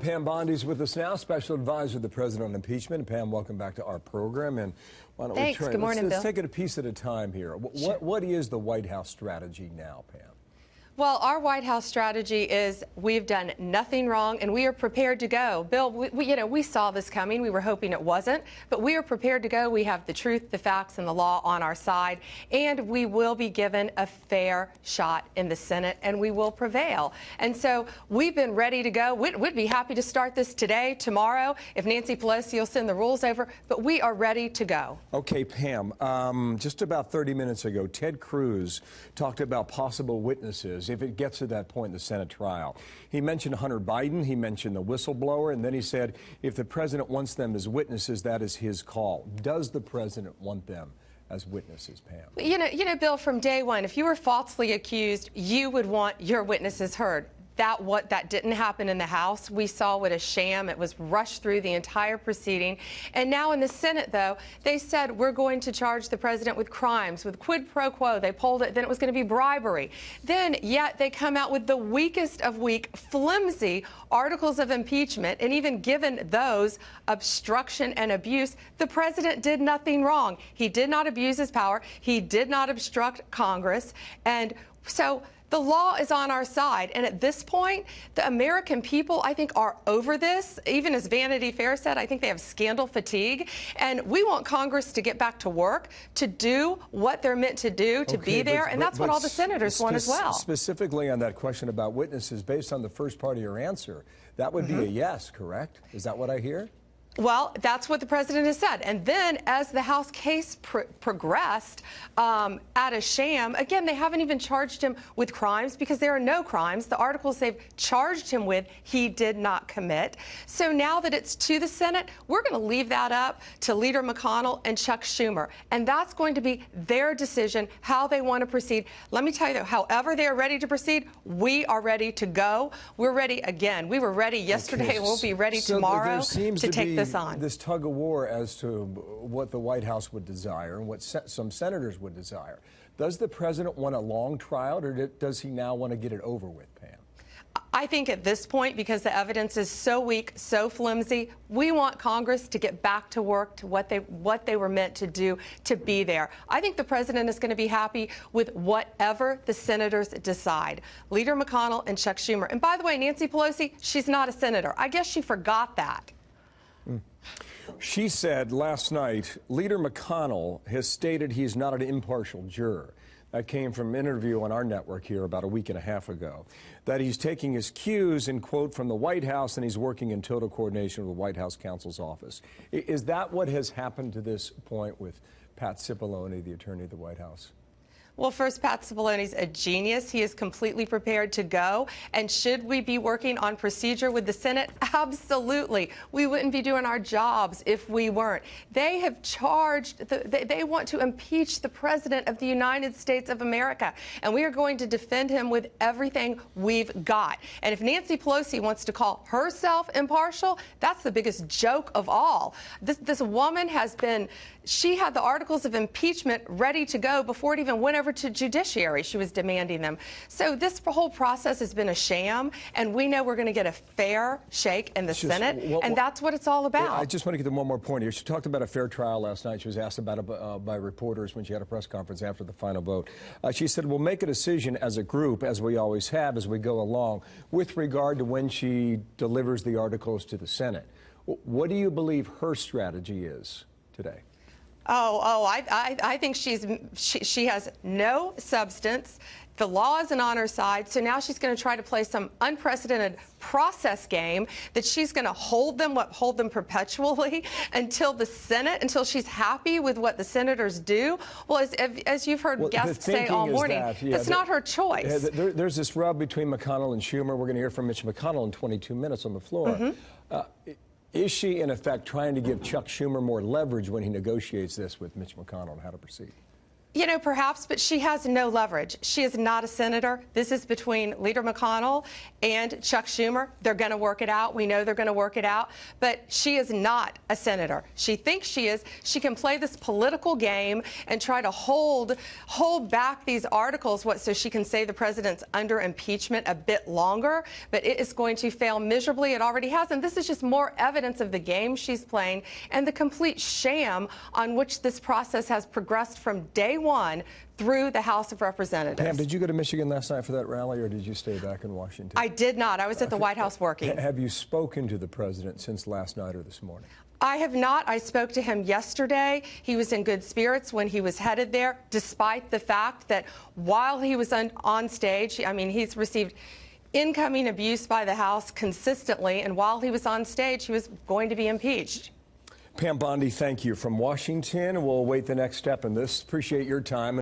Pam Bondi is with us now, special advisor to the president on impeachment. Pam, welcome back to our program. And why don't Thanks. we try? Good morning, let's Bill. take it a piece at a time here. What is the White House strategy now, Pam? Well, our White House strategy is we've done nothing wrong and we are prepared to go. Bill, we saw this coming. We were hoping it wasn't, but we are prepared to go. We have the truth, the facts, and the law on our side, and we will be given a fair shot in the Senate, and we will prevail. And so we've been ready to go. We'd be happy to start this today, tomorrow, if Nancy Pelosi will send the rules over, but we are ready to go. Okay, Pam, just about 30 minutes ago, Ted Cruz talked about possible witnesses if it gets to that point in the Senate trial. He mentioned Hunter Biden, he mentioned the whistleblower, and then he said if the president wants them as witnesses, that is his call. Does the president want them as witnesses, Pam? You know, Bill, from day one, if you were falsely accused, you would want your witnesses heard. That didn't happen in the House. We saw what a sham. It was rushed through the entire proceeding. And now in the Senate, though, they said we're going to charge the president with crimes, with quid pro quo. They polled it. Then it was going to be bribery. Then, yet, they come out with the weakest of weak, flimsy articles of impeachment. And even given those, obstruction and abuse, the president did nothing wrong. He did not abuse his power. He did not obstruct Congress. And so the law is on our side, and at this point, the American people, I think, are over this. Even as Vanity Fair said, I think they have scandal fatigue, and we want Congress to get back to work, to do what they're meant to do, to be there, and that's what all the senators want as well. Specifically on that question about witnesses, based on the first part of your answer, that would be a yes, correct? Is that what I hear? Well, that's what the president has said. And then as the House case progressed at a sham, again, they haven't even charged him with crimes because there are no crimes. The articles they've charged him with, he did not commit. So now that it's to the Senate, we're going to leave that up to Leader McConnell and Chuck Schumer. And that's going to be their decision, how they want to proceed. Let me tell you, though, however they are ready to proceed, we are ready to go. We're ready again. We were ready yesterday, and we'll be ready tomorrow to take this on. This tug of war as to what the White House would desire and what some senators would desire. Does the president want a long trial, or does he now want to get it over with, Pam? I think at this point, because the evidence is so weak, so flimsy, we want Congress to get back to work to what they were meant to do, to be there. I think the president is going to be happy with whatever the senators decide. Leader McConnell and Chuck Schumer. And by the way, Nancy Pelosi, she's not a senator. I guess she forgot that. She said last night, Leader McConnell has stated he's not an impartial juror. That came from an interview on our network here about a week and a half ago. That he's taking his cues, in quote, from the White House, and he's working in total coordination with the White House counsel's office. Is that what has happened to this point with Pat Cipollone, the attorney at the White House? Well, first, Pat Cipollone's a genius. He is completely prepared to go. And should we be working on procedure with the Senate? Absolutely. We wouldn't be doing our jobs if we weren't. They have charged, they want to impeach the President of the United States of America. And we are going to defend him with everything we've got. And if Nancy Pelosi wants to call herself impartial, that's the biggest joke of all. This woman has been, she had the articles of impeachment ready to go before it even went over to judiciary. She was demanding them. So this whole process has been a sham, and we know we're going to get a fair shake in the Senate, and that's what it's all about. I just want to get to one more point here. She talked about a fair trial last night. She was asked about it by reporters when she had a press conference after the final vote. She said, we'll make a decision as a group, as we always have, as we go along, with regard to when she delivers the articles to the Senate. What do you believe her strategy is today? I think she has no substance. The law isn't on her side, so now she's going to try to play some unprecedented process game that she's going to hold them perpetually until the Senate, until she's happy with what the senators do. Well, as you've heard guests say all morning, that's not her choice. There's this rub between McConnell and Schumer. We're going to hear from Mitch McConnell in 22 minutes on the floor. Is she, in effect, trying to give Chuck Schumer more leverage when he negotiates this with Mitch McConnell on how to proceed? You know, perhaps, but she has no leverage. She is not a senator. This is between Leader McConnell and Chuck Schumer. They're going to work it out. We know they're going to work it out. But she is not a senator. She thinks she is. She can play this political game and try to hold back these articles so she can say the president's under impeachment a bit longer. But it is going to fail miserably. It already has. And this is just more evidence of the game she's playing and the complete sham on which this process has progressed from day one through the House of Representatives. Pam, did you go to Michigan last night for that rally, or did you stay back in Washington? I did not. I was at the White House working. Have you spoken to the president since last night or this morning? I have not. I spoke to him yesterday. He was in good spirits when he was headed there, despite the fact that while he was on stage, I mean, he's received incoming abuse by the House consistently, and while he was on stage, he was going to be impeached. Pam Bondi, thank you from Washington. We'll await the next step in this. Appreciate your time.